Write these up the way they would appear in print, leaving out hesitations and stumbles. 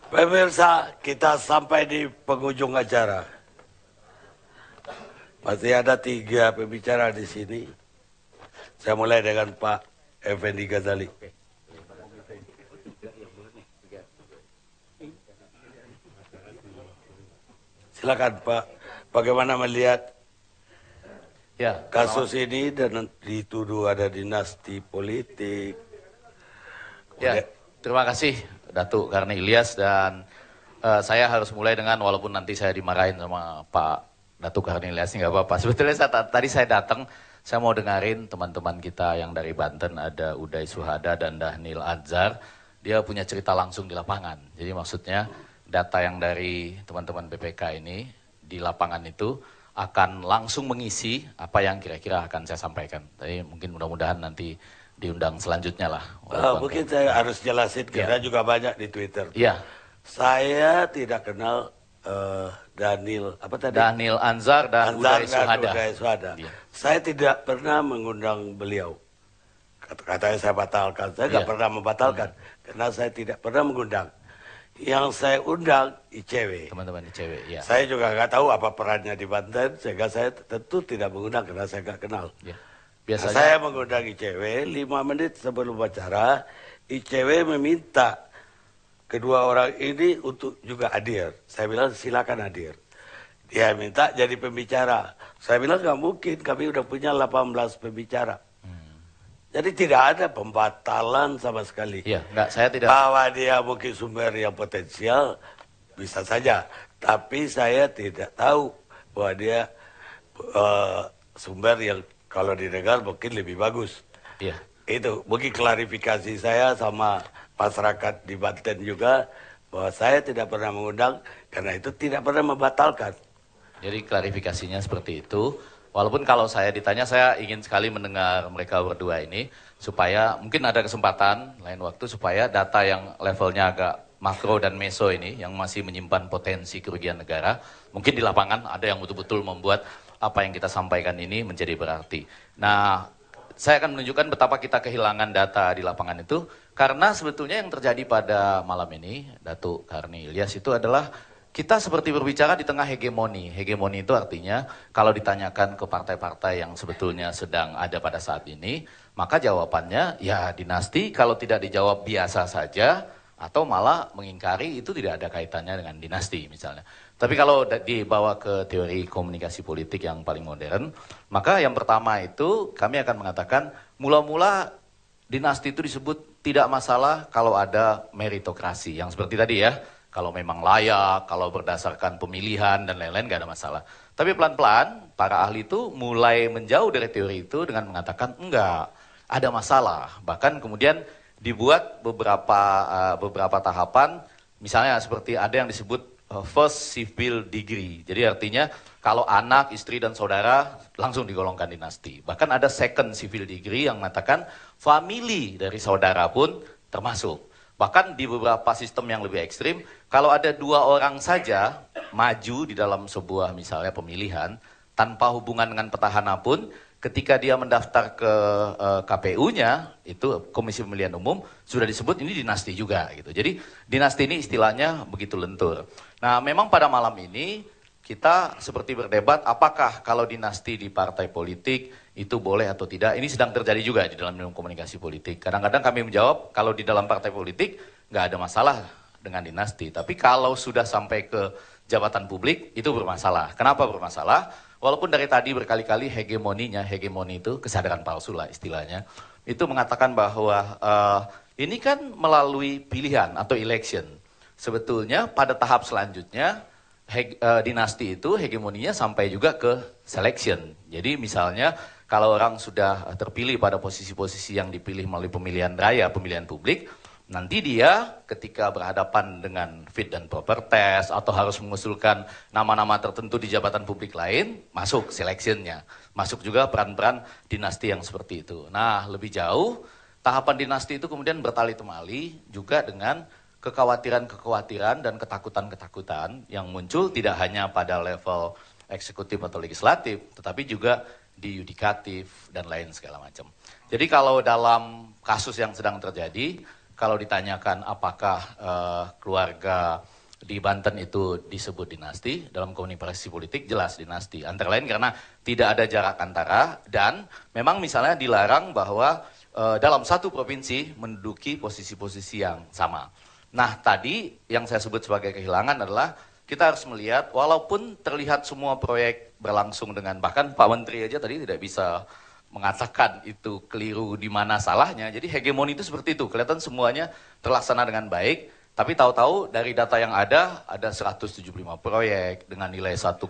Pemirsa, kita sampai di penghujung acara. Masih ada 3 pembicara di sini. Saya mulai dengan Pak Effendi Ghazali. Silakan Pak, bagaimana melihat kasus ini dan dituduh ada dinasti politik? Ya, terima kasih Datuk Karni Ilyas, dan saya harus mulai dengan, walaupun nanti saya dimarahin sama Pak Datuk Karni Ilyas, nggak apa-apa. Sebetulnya tadi saya datang, saya mau dengerin teman-teman kita yang dari Banten, ada Uday Suhada dan Dhanil Anzar. Dia punya cerita langsung di lapangan. Jadi maksudnya data yang dari teman-teman BPK ini di lapangan itu akan langsung mengisi apa yang kira-kira akan saya sampaikan. Jadi mungkin mudah-mudahan nanti diundang selanjutnya lah. Mungkin saya harus jelasin, karena juga banyak di Twitter. Iya. Saya tidak kenal Dhanil, apa tadi? Dhanil Anzar dan Uday Suhada. Iya. Saya tidak pernah mengundang beliau. Katanya saya batalkan. Saya nggak pernah membatalkan, karena saya tidak pernah mengundang. Yang saya undang ICW. Teman-teman ICW, ya. Saya juga nggak tahu apa perannya di Banten, sehingga saya tentu tidak mengundang karena saya nggak kenal. Ya. Biasanya Saya mengundang ICW 5 menit sebelum acara. ICW meminta kedua orang ini untuk juga hadir. Saya bilang silakan hadir. Dia minta jadi pembicara. Saya bilang nggak mungkin, kami udah punya 18 pembicara. Jadi tidak ada pembatalan sama sekali. Iya, enggak, saya tidak. Bahwa dia mungkin sumber yang potensial, bisa saja. Tapi saya tidak tahu bahwa dia sumber yang kalau didengar mungkin lebih bagus. Iya. Itu mungkin klarifikasi saya sama masyarakat di Banten juga, bahwa saya tidak pernah mengundang, karena itu tidak pernah membatalkan. Jadi klarifikasinya seperti itu. Walaupun kalau saya ditanya, saya ingin sekali mendengar mereka berdua ini, supaya mungkin ada kesempatan lain waktu, supaya data yang levelnya agak makro dan meso ini, yang masih menyimpan potensi kerugian negara, mungkin di lapangan ada yang betul-betul membuat apa yang kita sampaikan ini menjadi berarti. Nah, saya akan menunjukkan betapa kita kehilangan data di lapangan itu, karena sebetulnya yang terjadi pada malam ini, Datuk Karni Ilyas, itu adalah kita seperti berbicara di tengah hegemoni. Hegemoni itu artinya kalau ditanyakan ke partai-partai yang sebetulnya sedang ada pada saat ini, maka jawabannya ya dinasti. Kalau tidak dijawab biasa saja, atau malah mengingkari, itu tidak ada kaitannya dengan dinasti misalnya. Tapi kalau dibawa ke teori komunikasi politik yang paling modern, maka yang pertama itu kami akan mengatakan mula-mula dinasti itu disebut tidak masalah kalau ada meritokrasi. Yang seperti tadi ya, kalau memang layak, kalau berdasarkan pemilihan dan lain-lain gak ada masalah. Tapi pelan-pelan para ahli itu mulai menjauh dari teori itu dengan mengatakan enggak, ada masalah. Bahkan kemudian dibuat beberapa tahapan, misalnya seperti ada yang disebut first civil degree. Jadi artinya kalau anak, istri dan saudara langsung digolongkan dinasti. Bahkan ada second civil degree yang mengatakan family dari saudara pun termasuk. Bahkan di beberapa sistem yang lebih ekstrim, kalau ada 2 orang saja maju di dalam sebuah misalnya pemilihan, tanpa hubungan dengan petahana pun, ketika dia mendaftar ke KPU-nya, itu Komisi Pemilihan Umum, sudah disebut ini dinasti juga gitu. Jadi dinasti ini istilahnya begitu lentur. Nah, memang pada malam ini kita seperti berdebat apakah kalau dinasti di partai politik itu boleh atau tidak. Ini sedang terjadi juga di dalam ilmu komunikasi politik. Kadang-kadang kami menjawab kalau di dalam partai politik nggak ada masalah dengan dinasti. Tapi kalau sudah sampai ke jabatan publik itu bermasalah. Kenapa bermasalah? Walaupun dari tadi berkali-kali hegemoni itu kesadaran palsu lah istilahnya. Itu mengatakan bahwa ini kan melalui pilihan atau election. Sebetulnya pada tahap selanjutnya dinasti itu hegemoninya sampai juga ke selection. Jadi misalnya kalau orang sudah terpilih pada posisi-posisi yang dipilih melalui pemilihan raya, pemilihan publik, nanti dia ketika berhadapan dengan fit dan proper test atau harus mengusulkan nama-nama tertentu di jabatan publik lain, masuk selectionnya. Masuk juga peran-peran dinasti yang seperti itu. Nah, lebih jauh, tahapan dinasti itu kemudian bertali temali juga dengan kekhawatiran-kekhawatiran dan ketakutan-ketakutan yang muncul tidak hanya pada level eksekutif atau legislatif, tetapi juga di yudikatif dan lain segala macam. Jadi kalau dalam kasus yang sedang terjadi, kalau ditanyakan apakah keluarga di Banten itu disebut dinasti, dalam komunikasi politik jelas dinasti. Antara lain karena tidak ada jarak antara dan memang misalnya dilarang bahwa dalam satu provinsi menduduki posisi-posisi yang sama. Nah tadi yang saya sebut sebagai kehilangan adalah kita harus melihat walaupun terlihat semua proyek berlangsung dengan, bahkan Pak Menteri aja tadi tidak bisa mengatakan itu keliru di mana salahnya. Jadi hegemoni itu seperti itu, kelihatan semuanya terlaksana dengan baik, tapi tahu-tahu dari data yang ada 175 proyek dengan nilai 1,1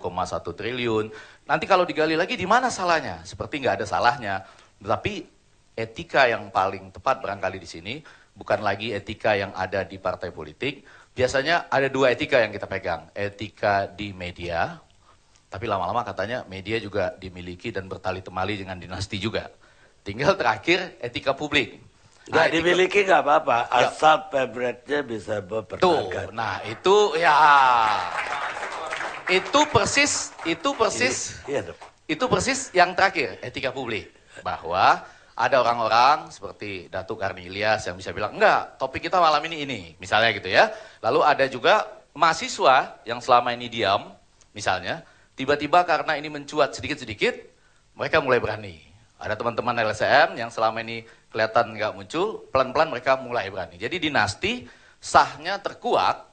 triliun. Nanti kalau digali lagi di mana salahnya? Seperti nggak ada salahnya. Tetapi etika yang paling tepat barangkali di sini bukan lagi etika yang ada di partai politik. Biasanya ada dua etika yang kita pegang, etika di media. Tapi lama-lama katanya media juga dimiliki dan bertali temali dengan dinasti juga. Tinggal terakhir etika publik. Nggak dimiliki nggak apa-apa, asal pemretnya bisa berperdagang. Nah itu ya, itu persis yang terakhir etika publik. Bahwa ada orang-orang seperti Datuk Karni Ilyas yang bisa bilang, enggak, topik kita malam ini, misalnya gitu ya. Lalu ada juga mahasiswa yang selama ini diam, misalnya, tiba-tiba karena ini mencuat sedikit-sedikit, mereka mulai berani. Ada teman-teman LSM yang selama ini kelihatan nggak muncul, pelan-pelan mereka mulai berani. Jadi dinasti sahnya terkuak,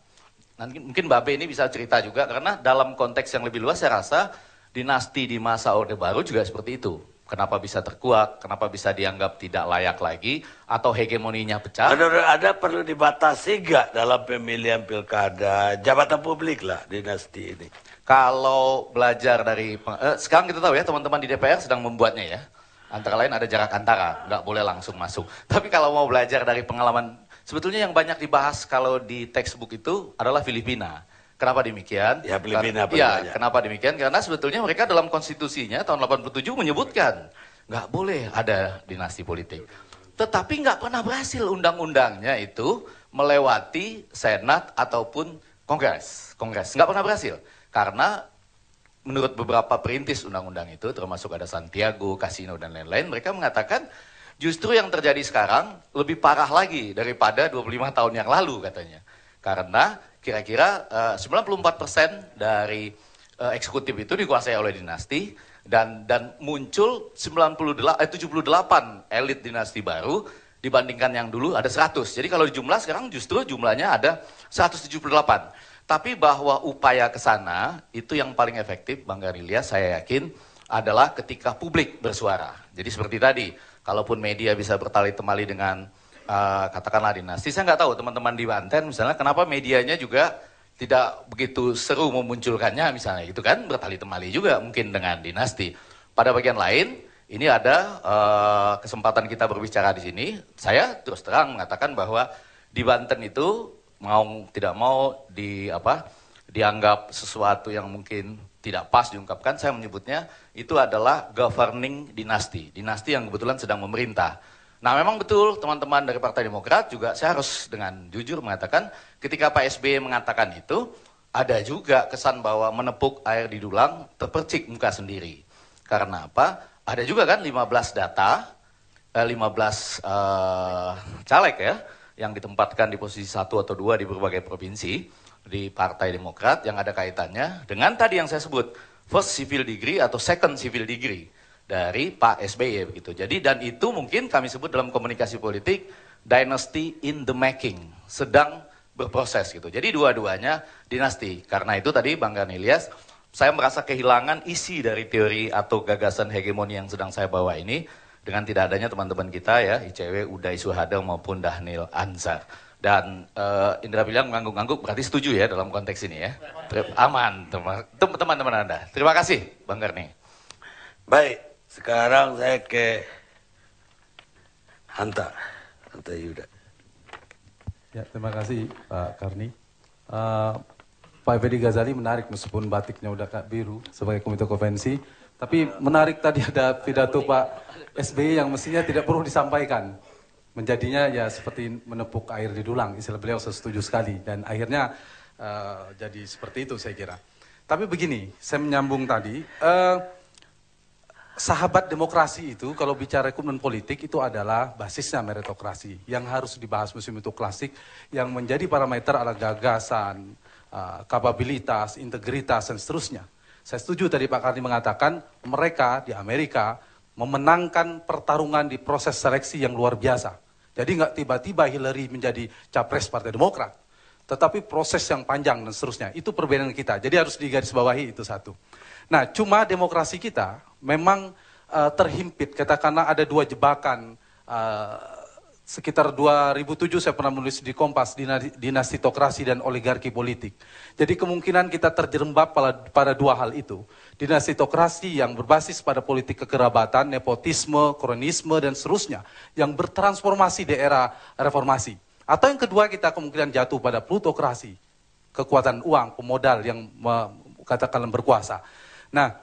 nanti mungkin Mbak B ini bisa cerita juga, karena dalam konteks yang lebih luas saya rasa dinasti di masa Orde Baru juga seperti itu. Kenapa bisa terkuak, kenapa bisa dianggap tidak layak lagi, atau hegemoninya pecah. Menurut Anda perlu dibatasi nggak dalam pemilihan pilkada, jabatan publik lah dinasti ini? Kalau belajar dari, sekarang kita tahu ya teman-teman di DPR sedang membuatnya ya. Antara lain ada jarak antara, nggak boleh langsung masuk. Tapi kalau mau belajar dari pengalaman, sebetulnya yang banyak dibahas kalau di textbook itu adalah Filipina. Kenapa demikian? Ya Filipina kenapa demikian? Karena sebetulnya mereka dalam konstitusinya tahun 87 menyebutkan nggak boleh ada dinasti politik. Tetapi nggak pernah berhasil undang-undangnya itu melewati Senat ataupun Kongres. Nggak pernah berhasil. Karena menurut beberapa perintis undang-undang itu, termasuk ada Santiago, Casino, dan lain-lain, mereka mengatakan justru yang terjadi sekarang lebih parah lagi daripada 25 tahun yang lalu katanya. Karena kira-kira 94% dari eksekutif itu dikuasai oleh dinasti, dan muncul 78 elit dinasti baru dibandingkan yang dulu ada 100. Jadi kalau jumlah sekarang justru jumlahnya ada 178. Tapi bahwa upaya ke sana itu yang paling efektif, Bang Ilyas, saya yakin adalah ketika publik bersuara. Jadi seperti tadi, kalaupun media bisa bertali temali dengan katakanlah dinasti, saya nggak tahu teman-teman di Banten misalnya kenapa medianya juga tidak begitu seru memunculkannya misalnya, gitu kan, bertali temali juga mungkin dengan dinasti. Pada bagian lain, ini ada kesempatan kita berbicara di sini. Saya terus terang mengatakan bahwa di Banten itu mau tidak mau dianggap sesuatu yang mungkin tidak pas diungkapkan, saya menyebutnya itu adalah governing dinasti yang kebetulan sedang memerintah. Nah memang betul teman-teman dari Partai Demokrat juga, saya harus dengan jujur mengatakan ketika Pak SBY mengatakan itu, ada juga kesan bahwa menepuk air di dulang terpercik muka sendiri. Karena apa? Ada juga kan 15 caleg ya, yang ditempatkan di posisi 1 atau 2 di berbagai provinsi di Partai Demokrat yang ada kaitannya dengan tadi yang saya sebut first civil degree atau second civil degree dari Pak SBY begitu. Jadi dan itu mungkin kami sebut dalam komunikasi politik dynasty in the making, sedang berproses gitu. Jadi dua-duanya dinasti. Karena itu tadi Bang Ilyas, saya merasa kehilangan isi dari teori atau gagasan hegemoni yang sedang saya bawa ini dengan tidak adanya teman-teman kita ya, ICW, Uday Suhada maupun Dhanil Anzar. Dan Indra bilang ngangguk-ngangguk berarti setuju ya dalam konteks ini ya. Aman teman-teman Anda. Terima kasih Bang Karni. Baik, sekarang saya ke Hanta Yuda. Ya, terima kasih Pak Karni. Pak Effendi Ghazali menarik meskipun batiknya udah biru sebagai komite konvensi. Tapi menarik tadi ada pidato Pak SBY yang mestinya tidak perlu disampaikan. Menjadinya ya seperti menepuk air di dulang, istilah beliau, saya setuju sekali. Dan akhirnya jadi seperti itu saya kira. Tapi begini, saya menyambung tadi, sahabat demokrasi itu kalau bicara rekrutmen politik itu adalah basisnya meritokrasi yang harus dibahas musim itu klasik yang menjadi parameter adalah gagasan, kapabilitas, integritas dan seterusnya. Saya setuju tadi Pak Karni mengatakan mereka di Amerika memenangkan pertarungan di proses seleksi yang luar biasa. Jadi nggak tiba-tiba Hillary menjadi capres Partai Demokrat, tetapi proses yang panjang dan seterusnya. Itu perbedaan kita. Jadi harus digarisbawahi itu satu. Nah, cuma demokrasi kita memang terhimpit, katakanlah ada dua jebakan. Sekitar 2007 saya pernah menulis di Kompas, dinastitokrasi dan oligarki politik. Jadi kemungkinan kita terjerembab pada dua hal itu. Dinastitokrasi yang berbasis pada politik kekerabatan, nepotisme, kronisme, dan seterusnya. Yang bertransformasi di era reformasi. Atau yang kedua kita kemungkinan jatuh pada plutokrasi, kekuatan uang, pemodal yang katakanlah berkuasa. Nah,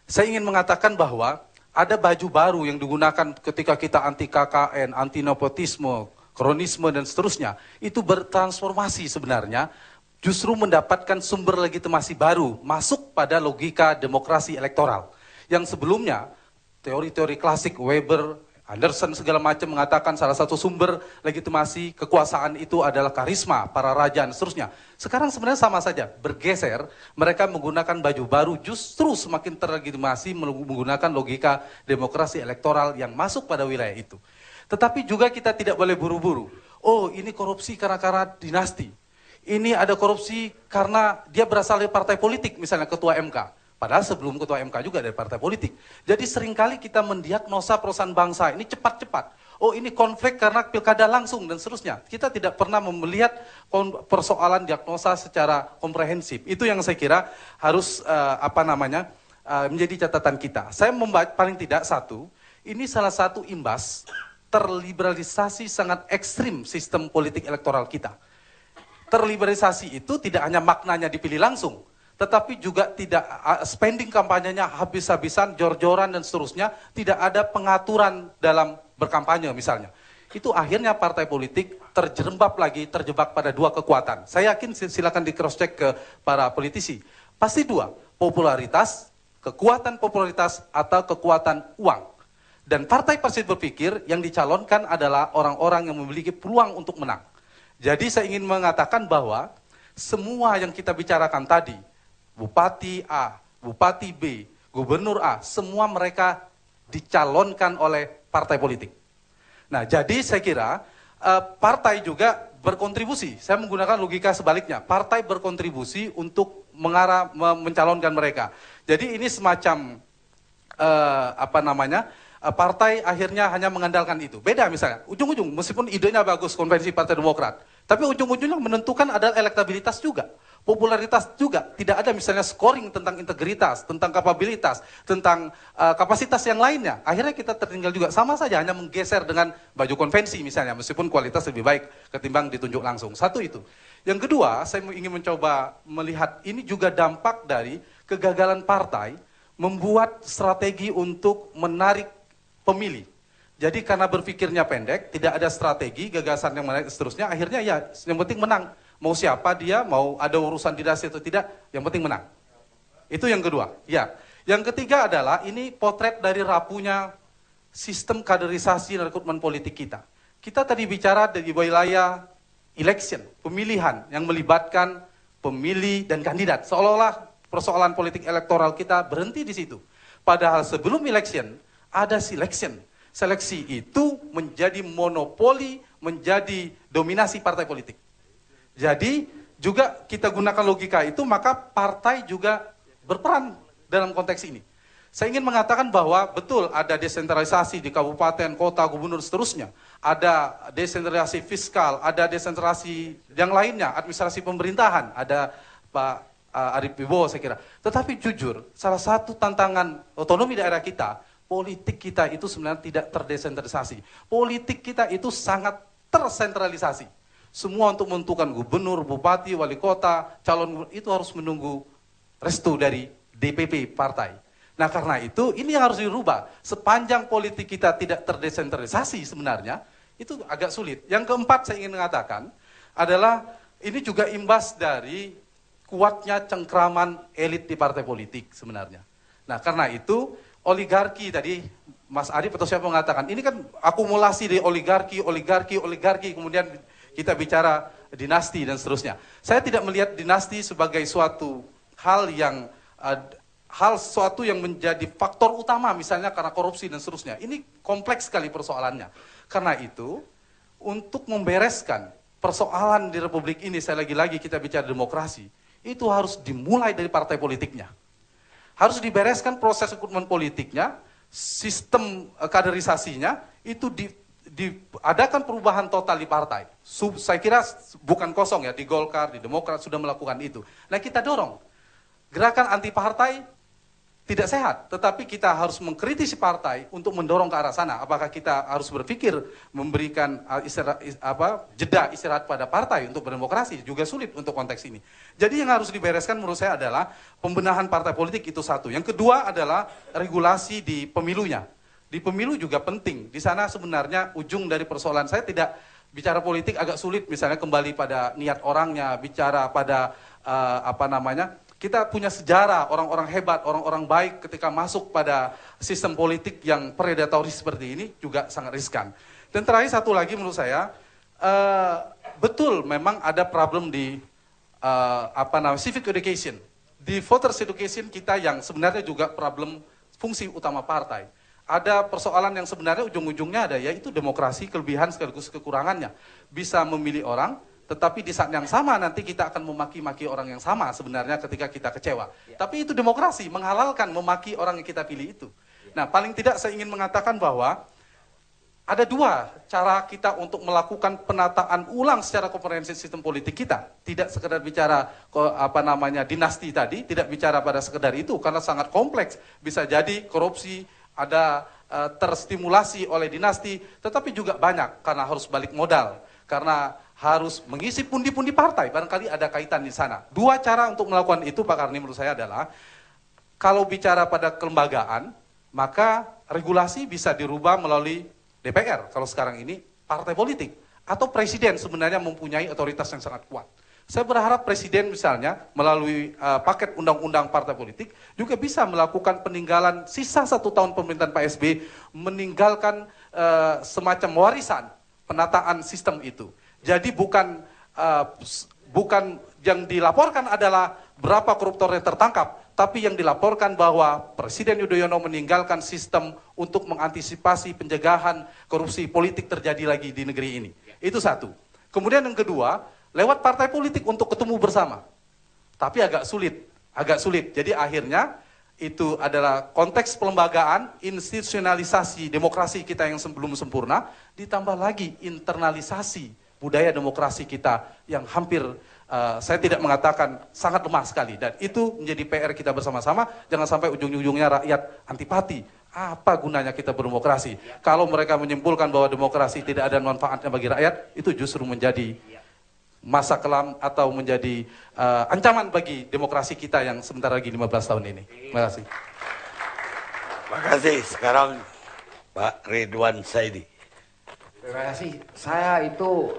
saya ingin mengatakan bahwa ada baju baru yang digunakan ketika kita anti KKN, anti nepotisme, kronisme dan seterusnya. Itu bertransformasi sebenarnya, justru mendapatkan sumber legitimasi baru, masuk pada logika demokrasi elektoral. Yang sebelumnya, teori-teori klasik Weber, Anderson segala macam mengatakan salah satu sumber legitimasi kekuasaan itu adalah karisma, para raja dan seterusnya. Sekarang sebenarnya sama saja, bergeser, mereka menggunakan baju baru justru semakin terlegitimasi menggunakan logika demokrasi elektoral yang masuk pada wilayah itu. Tetapi juga kita tidak boleh buru-buru. Oh, ini korupsi karena dinasti. Ini ada korupsi karena dia berasal dari partai politik, misalnya ketua MK. Padahal sebelum ketua MK juga dari partai politik. Jadi seringkali kita mendiagnosa perusahaan bangsa ini cepat-cepat. Oh, ini konflik karena pilkada langsung dan seterusnya. Kita tidak pernah melihat persoalan diagnosa secara komprehensif. Itu yang saya kira harus menjadi catatan kita. Saya membaca paling tidak satu, ini salah satu imbas terliberalisasi sangat ekstrim sistem politik elektoral kita. Terliberalisasi itu tidak hanya maknanya dipilih langsung, tetapi juga tidak spending kampanyenya habis-habisan, jor-joran dan seterusnya, tidak ada pengaturan dalam berkampanye misalnya. Itu akhirnya partai politik terjerembab lagi, terjebak pada dua kekuatan. Saya yakin silakan di cross check ke para politisi. Pasti dua, popularitas, kekuatan popularitas atau kekuatan uang. Dan partai pasti berpikir yang dicalonkan adalah orang-orang yang memiliki peluang untuk menang. Jadi saya ingin mengatakan bahwa semua yang kita bicarakan tadi, Bupati A, Bupati B, Gubernur A, semua mereka dicalonkan oleh partai politik. Nah, jadi saya kira partai juga berkontribusi. Saya menggunakan logika sebaliknya. Partai berkontribusi untuk mencalonkan mereka. Jadi ini semacam partai akhirnya hanya mengandalkan itu. Beda misalnya, ujung-ujung meskipun idenya bagus konvensi Partai Demokrat, tapi ujung-ujungnya menentukan adalah elektabilitas juga. Popularitas juga, tidak ada misalnya scoring tentang integritas, tentang kapabilitas, tentang kapasitas yang lainnya. Akhirnya kita tertinggal juga, sama saja hanya menggeser dengan baju konvensi misalnya, meskipun kualitas lebih baik ketimbang ditunjuk langsung. Satu itu. Yang kedua, saya ingin mencoba melihat ini juga dampak dari kegagalan partai membuat strategi untuk menarik pemilih. Jadi karena berpikirnya pendek, tidak ada strategi, gagasan yang menarik seterusnya, akhirnya ya yang penting menang. Mau siapa dia, mau ada urusan dinasti atau tidak, yang penting menang. Itu yang kedua. Ya. Yang ketiga adalah ini potret dari rapuhnya sistem kaderisasi dan rekrutmen politik kita. Kita tadi bicara dari wilayah election, pemilihan yang melibatkan pemilih dan kandidat. Seolah-olah persoalan politik elektoral kita berhenti di situ. Padahal sebelum election ada selection. Seleksi itu menjadi monopoli, menjadi dominasi partai politik. Jadi juga kita gunakan logika itu, maka partai juga berperan dalam konteks ini. Saya ingin mengatakan bahwa betul ada desentralisasi di kabupaten, kota, gubernur, seterusnya. Ada desentralisasi fiskal, ada desentralisasi yang lainnya, administrasi pemerintahan, ada Pak Arief Wibowo saya kira. Tetapi jujur, salah satu tantangan otonomi daerah kita, politik kita itu sebenarnya tidak terdesentralisasi. Politik kita itu sangat tersentralisasi. Semua untuk menentukan gubernur, bupati, wali kota, calon gubernur, itu harus menunggu restu dari DPP partai. Nah karena itu ini yang harus dirubah. Sepanjang politik kita tidak terdesentralisasi sebenarnya, itu agak sulit. Yang keempat saya ingin mengatakan adalah ini juga imbas dari kuatnya cengkraman elit di partai politik sebenarnya. Nah karena itu oligarki tadi, Mas Adi atau siapa mengatakan, ini kan akumulasi dari oligarki, kemudian kita bicara dinasti dan seterusnya. Saya tidak melihat dinasti sebagai suatu hal yang sesuatu yang menjadi faktor utama, misalnya karena korupsi dan seterusnya. Ini kompleks sekali persoalannya. Karena itu, untuk membereskan persoalan di Republik ini, saya lagi-lagi kita bicara demokrasi, itu harus dimulai dari partai politiknya. Harus dibereskan proses rekrutmen politiknya, sistem kaderisasinya, itu diadakan perubahan total di partai. Saya kira bukan kosong ya, di Golkar, di Demokrat sudah melakukan itu. Nah kita dorong, gerakan anti partai tidak sehat, tetapi kita harus mengkritisi partai untuk mendorong ke arah sana. Apakah kita harus berpikir memberikan jeda istirahat pada partai untuk berdemokrasi? Juga sulit untuk konteks ini. Jadi yang harus dibereskan menurut saya adalah pembenahan partai politik, itu satu. Yang kedua adalah regulasi di pemilunya. Di pemilu juga penting. Di sana sebenarnya ujung dari persoalan, saya tidak bicara politik agak sulit, misalnya kembali pada niat orangnya, bicara pada kita punya sejarah orang-orang hebat, orang-orang baik ketika masuk pada sistem politik yang predatoris seperti ini juga sangat riskan. Dan terakhir satu lagi menurut saya, betul memang ada problem di civic education, di voters education kita yang sebenarnya juga problem fungsi utama partai. Ada persoalan yang sebenarnya ujung-ujungnya ada, yaitu demokrasi, kelebihan sekaligus kekurangannya. Bisa memilih orang, tetapi di saat yang sama nanti kita akan memaki-maki orang yang sama sebenarnya ketika kita kecewa. Ya. Tapi itu demokrasi, menghalalkan memaki orang yang kita pilih itu. Ya. Nah, paling tidak saya ingin mengatakan bahwa ada dua cara kita untuk melakukan penataan ulang secara komprehensif sistem politik kita. Tidak sekedar bicara dinasti tadi, tidak bicara pada sekedar itu karena sangat kompleks. Bisa jadi korupsi ada terstimulasi oleh dinasti, tetapi juga banyak karena harus balik modal, karena harus mengisi pundi-pundi partai, barangkali ada kaitan di sana. Dua cara untuk melakukan itu, Pak Karni, menurut saya adalah, kalau bicara pada kelembagaan, maka regulasi bisa dirubah melalui DPR, kalau sekarang ini partai politik, atau presiden sebenarnya mempunyai otoritas yang sangat kuat. Saya berharap presiden misalnya melalui paket undang-undang partai politik juga bisa melakukan peninggalan sisa 1 tahun pemerintahan Pak SBY, meninggalkan semacam warisan penataan sistem itu. Jadi bukan yang dilaporkan adalah berapa koruptor yang tertangkap, tapi yang dilaporkan bahwa Presiden Yudhoyono meninggalkan sistem untuk mengantisipasi pencegahan korupsi politik terjadi lagi di negeri ini. Itu satu. Kemudian yang kedua, lewat partai politik untuk ketemu bersama. Tapi agak sulit. Jadi akhirnya itu adalah konteks pelembagaan, institusionalisasi demokrasi kita yang belum sempurna, ditambah lagi internalisasi budaya demokrasi kita yang hampir, saya tidak mengatakan sangat lemah sekali. Dan itu menjadi PR kita bersama-sama, jangan sampai ujung-ujungnya rakyat antipati. Apa gunanya kita berdemokrasi? Kalau mereka menyimpulkan bahwa demokrasi tidak ada manfaatnya bagi rakyat, itu justru menjadi masa kelam atau menjadi ancaman bagi demokrasi kita yang sebentar lagi 15 tahun ini. Terima kasih. Terima kasih. Sekarang Pak Ridwan Saidi. Terima kasih. Saya itu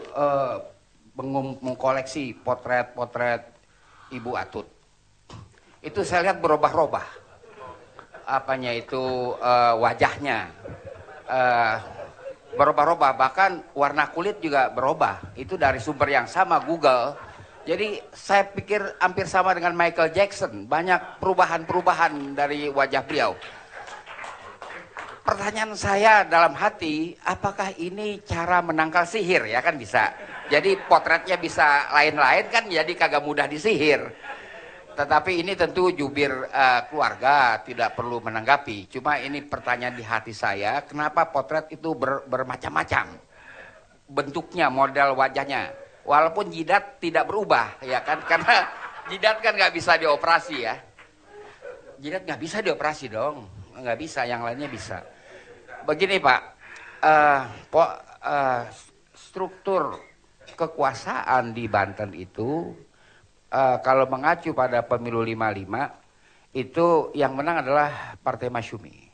mengkoleksi potret-potret Ibu Atut. Itu saya lihat berubah-ubah. Apanya itu wajahnya. Berubah-ubah, bahkan warna kulit juga berubah. Itu dari sumber yang sama, Google. Jadi saya pikir hampir sama dengan Michael Jackson. Banyak perubahan-perubahan dari wajah beliau. Pertanyaan saya dalam hati, apakah ini cara menangkal sihir? Ya kan bisa. Jadi potretnya bisa lain-lain kan, jadi kagak mudah disihir. Tetapi ini tentu jubir keluarga tidak perlu menanggapi. Cuma ini pertanyaan di hati saya, kenapa potret itu bermacam-macam bentuknya, model wajahnya. Walaupun jidat tidak berubah, ya kan? Karena jidat kan nggak bisa dioperasi ya. Jidat nggak bisa dioperasi dong, nggak bisa. Yang lainnya bisa. Begini Pak, struktur kekuasaan di Banten itu, kalau mengacu pada pemilu 55, itu yang menang adalah Partai Masyumi.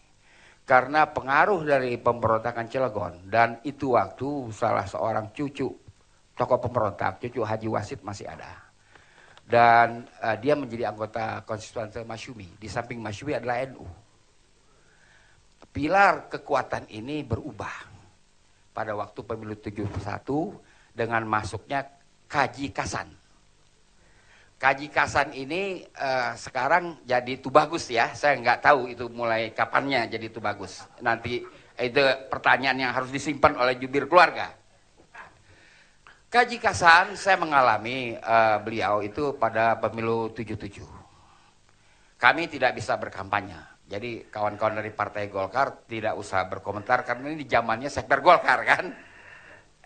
Karena pengaruh dari pemberontakan Cilegon, dan itu waktu salah seorang cucu tokoh pemberontak, cucu Haji Wasid masih ada. Dan dia menjadi anggota konstituante Masyumi. Di samping Masyumi adalah NU. pilar kekuatan ini berubah pada waktu pemilu 71 dengan masuknya Kaji Kasan. Kaji Kasan ini sekarang jadi Tubagus ya, saya nggak tahu itu mulai kapannya jadi Tubagus. Nanti itu pertanyaan yang harus disimpan oleh jubir keluarga. Kaji Kasan saya mengalami beliau itu pada pemilu 77. Kami tidak bisa berkampanye. Jadi kawan-kawan dari Partai Golkar tidak usah berkomentar karena ini zamannya Sekber Golkar kan.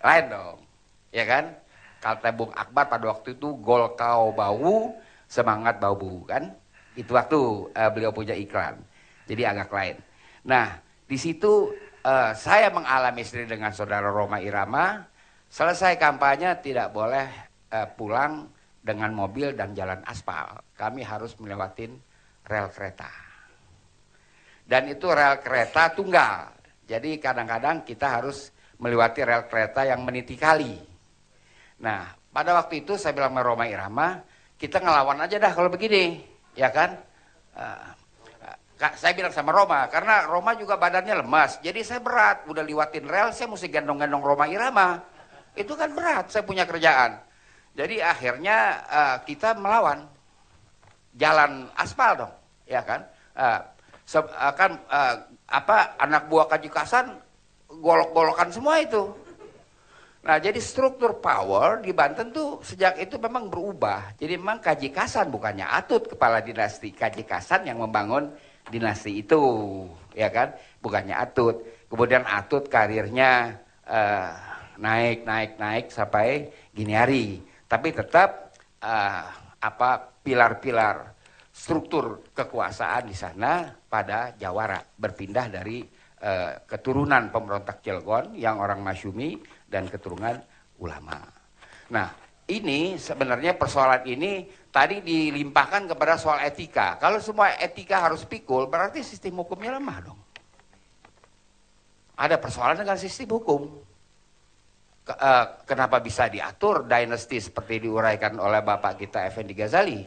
Lain dong. Ya kan? Kata Bung Akbar pada waktu itu Golkau bau, semangat bau bu kan. Itu waktu beliau punya iklan. Jadi agak lain. Nah, di situ saya mengalami sendiri dengan saudara Rhoma Irama. Selesai kampanye tidak boleh pulang dengan mobil dan jalan aspal. Kami harus melewatin rel kereta. Dan itu rel kereta tunggal. Jadi kadang-kadang kita harus melewati rel kereta yang meniti kali. Nah, pada waktu itu saya bilang sama Rhoma Irama, kita ngelawan aja dah kalau begini, ya kan? Saya bilang sama Rhoma, karena Rhoma juga badannya lemas, jadi saya berat, udah liwatin rel, saya mesti gendong-gendong Rhoma Irama. Itu kan berat, saya punya kerjaan. Jadi akhirnya kita melawan jalan aspal dong, ya kan? Anak buah Kaji Kasan golok-golokan semua itu. Nah, jadi struktur power di Banten tuh sejak itu memang berubah. Jadi memang Kaji Kasan bukannya Atut kepala dinasti, Kaji Kasan yang membangun dinasti itu, ya kan? Bukannya Atut. Kemudian Atut karirnya naik sampai gini hari. Tapi tetap pilar-pilar struktur kekuasaan di sana pada Jawara berpindah dari keturunan pemberontak Cilegon yang orang Masyumi dan keturunan ulama. Nah, ini sebenarnya persoalan ini tadi dilimpahkan kepada soal etika. Kalau semua etika harus pikul, berarti sistem hukumnya lemah dong. Ada persoalan dengan sistem hukum. Kenapa bisa diatur dinasti seperti diuraikan oleh Bapak kita Effendi Ghazali?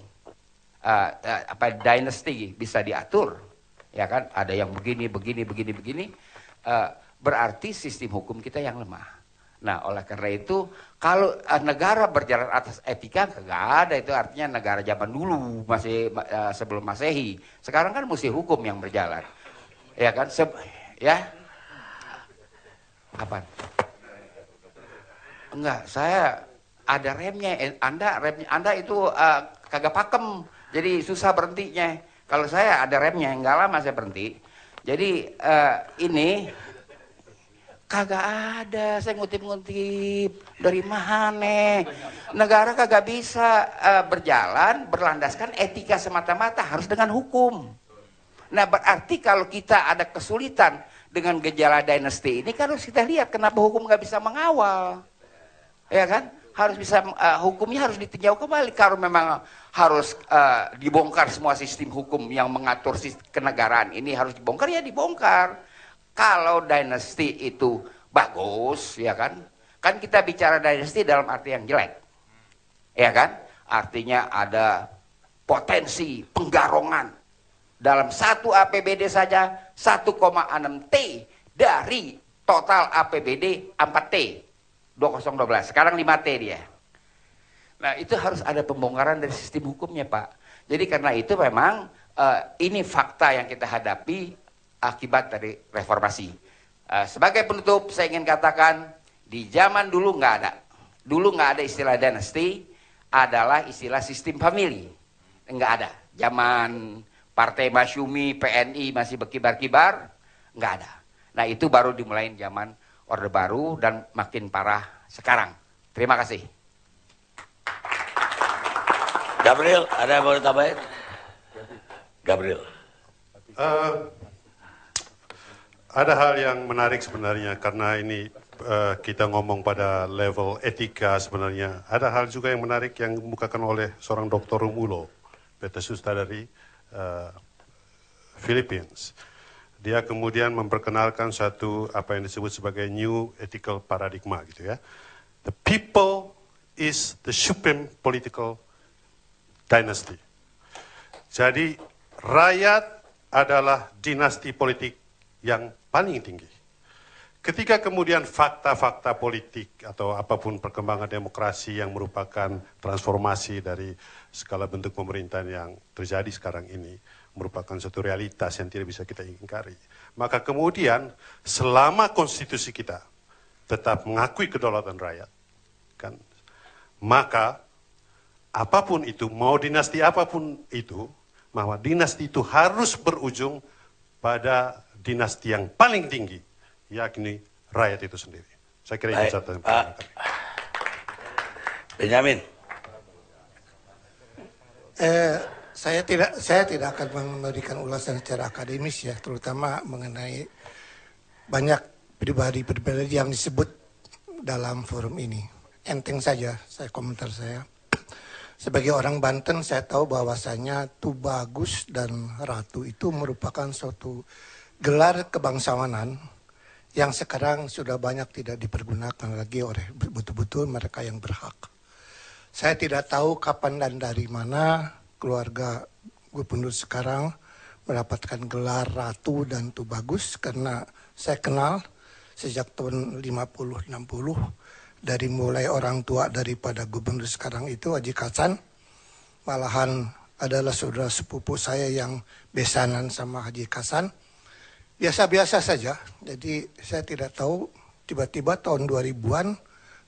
Dinasti bisa diatur, ya kan? Ada yang begini. Berarti sistem hukum kita yang lemah. Nah, oleh karena itu, kalau negara berjalan atas etika, nggak ada itu artinya negara zaman dulu, masih sebelum Masehi. Sekarang kan mesti hukum yang berjalan, ya kan? Apa? Enggak, saya ada remnya. Anda itu kagak pakem, jadi susah berhentinya. Kalau saya ada remnya, nggak lama saya berhenti. Jadi ini kagak ada, saya ngutip-ngutip dari mana. Negara kagak bisa berjalan berlandaskan etika semata-mata, harus dengan hukum. Nah, berarti kalau kita ada kesulitan dengan gejala dinasti ini, kan harus kita lihat kenapa hukum nggak bisa mengawal, ya kan? Harus bisa hukumnya harus ditinjau kembali. Kalau memang harus dibongkar semua sistem hukum yang mengatur kenegaraan ini harus dibongkar, ya dibongkar. Kalau dinasti itu bagus, ya kan? Kan kita bicara dinasti dalam arti yang jelek. Ya kan? Artinya ada potensi penggarongan. Dalam satu APBD saja 1,6 T dari total APBD 4 T. 2012. Sekarang 5 T dia. Nah, itu harus ada pembongkaran dari sistem hukumnya, Pak. Jadi karena itu memang ini fakta yang kita hadapi akibat dari reformasi. Sebagai penutup saya ingin katakan di zaman dulu nggak ada. Dulu nggak ada istilah dinasti, adalah istilah sistem famili. Nggak ada. Zaman Partai Masyumi, PNI masih berkibar-kibar, nggak ada. Nah, itu baru dimulai zaman Orde Baru dan makin parah sekarang. Terima kasih. Gabriel, ada yang mau ditambahin? Gabriel. Ada hal yang menarik sebenarnya karena ini kita ngomong pada level etika sebenarnya. Ada hal juga yang menarik yang dimukakan oleh seorang Dr. Romulo Petasusta dari Philippines. Dia kemudian memperkenalkan satu apa yang disebut sebagai new ethical paradigma gitu ya. The people is the supreme political dynasty. Jadi rakyat adalah dinasti politik yang paling tinggi. Ketika kemudian fakta-fakta politik atau apapun perkembangan demokrasi yang merupakan transformasi dari skala bentuk pemerintahan yang terjadi sekarang ini, merupakan suatu realitas yang tidak bisa kita ingkari. Maka kemudian selama konstitusi kita tetap mengakui kedaulatan rakyat, kan, maka apapun itu, mau dinasti apapun itu, bahwa dinasti itu harus berujung pada dinasti yang paling tinggi, yakni rakyat itu sendiri. Saya kira itu catatan kami. Benyamin. Saya tidak akan memberikan ulasan secara akademis ya, terutama mengenai banyak pribadi-pribadi yang disebut dalam forum ini. Enteng saja saya komentar saya. Sebagai orang Banten, saya tahu bahwasanya Tubagus dan Ratu itu merupakan suatu gelar kebangsawanan yang sekarang sudah banyak tidak dipergunakan lagi oleh betul-betul mereka yang berhak. Saya tidak tahu kapan dan dari mana keluarga gubernur sekarang mendapatkan gelar Ratu dan Tubagus, karena saya kenal sejak tahun 50-60, dari mulai orang tua daripada gubernur sekarang itu Haji Kasan, malahan adalah saudara sepupu saya yang besanan sama Haji Kasan. Biasa-biasa saja, jadi saya tidak tahu tiba-tiba tahun 2000-an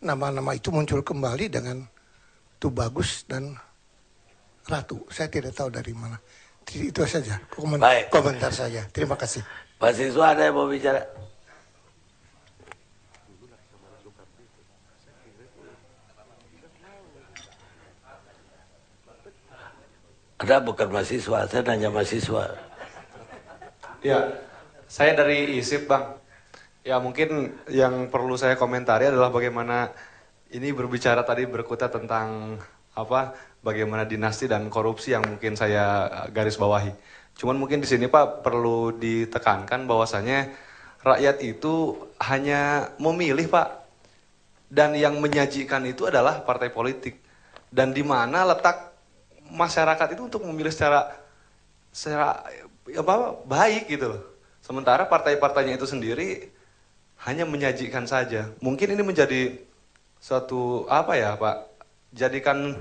nama-nama itu muncul kembali dengan Tubagus dan Ratu. Saya tidak tahu dari mana. Itu saja komentar saya. Terima kasih. Pak siswa ada yang mau bicara? Ada, bukan mahasiswa, saya nanya mahasiswa. Ya, saya dari ISIP, Bang. Ya, mungkin yang perlu saya komentari adalah bagaimana ini berbicara tadi berkutat tentang bagaimana dinasti dan korupsi yang mungkin saya garis bawahi. Cuman mungkin di sini Pak perlu ditekankan bahwasanya rakyat itu hanya memilih, Pak. Dan yang menyajikan itu adalah partai politik. Dan di mana letak masyarakat itu untuk memilih secara baik gitu loh. Sementara partai-partainya itu sendiri hanya menyajikan saja. Mungkin ini menjadi suatu Pak, jadikan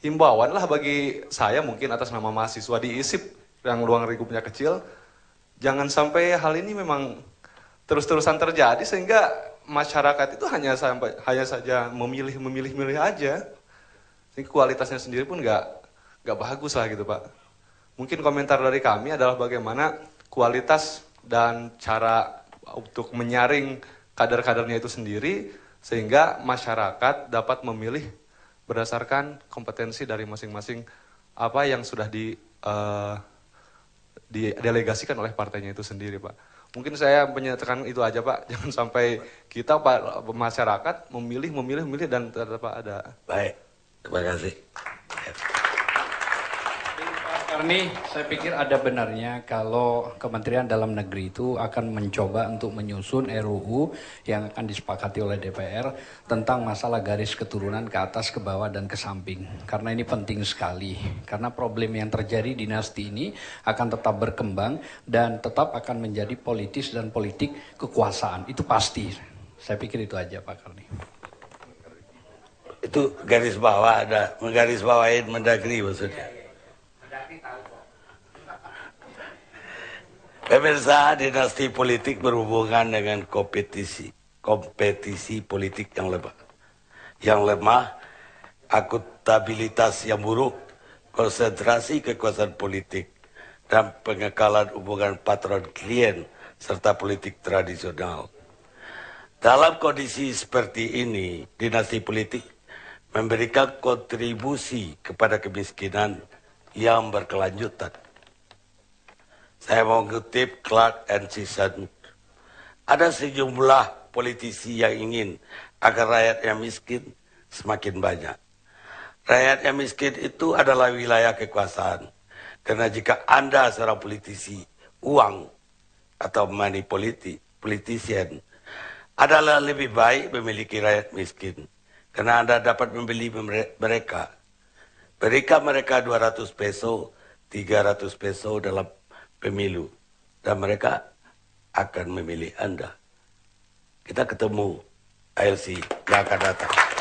himbauan lah bagi saya mungkin atas nama mahasiswa di ISIP yang ruang lingkupnya kecil. Jangan sampai hal ini memang terus-terusan terjadi sehingga masyarakat itu hanya saja memilih aja. Sehingga kualitasnya sendiri pun nggak bagus lah gitu Pak. Mungkin komentar dari kami adalah bagaimana kualitas dan cara untuk menyaring kader-kadernya itu sendiri sehingga masyarakat dapat memilih berdasarkan kompetensi dari masing-masing apa yang sudah didelegasikan oleh partainya itu sendiri Pak. Mungkin saya menyatakan itu aja Pak. Jangan sampai kita Pak masyarakat memilih dan tetap ada. Baik. Terima kasih. Pak Karni, saya pikir ada benarnya kalau Kementerian Dalam Negeri itu akan mencoba untuk menyusun RUU yang akan disepakati oleh DPR tentang masalah garis keturunan ke atas, ke bawah, dan ke samping. Karena ini penting sekali. Karena problem yang terjadi dinasti ini akan tetap berkembang dan tetap akan menjadi politis dan politik kekuasaan. Itu pasti. Saya pikir itu aja Pak Karni. Itu garis bawah, ada menggaris bawahin Mendagri maksudnya. Pemirsa, dinasti politik berhubungan dengan kompetisi politik yang lemah. Yang lemah, akuntabilitas yang buruk, konsentrasi kekuasaan politik, dan pengekalan hubungan patron klien serta politik tradisional. Dalam kondisi seperti ini, dinasti politik memberikan kontribusi kepada kemiskinan yang berkelanjutan. Saya mau mengutip Clark and Season. Ada sejumlah politisi yang ingin agar rakyat yang miskin semakin banyak. Rakyat yang miskin itu adalah wilayah kekuasaan. Karena jika Anda seorang politisi, uang atau money politician adalah lebih baik memiliki rakyat miskin. Karena Anda dapat membeli mereka. Berikan mereka 200 peso, 300 peso dalam pemilu. Dan mereka akan memilih Anda. Kita ketemu ALC yang akan datang.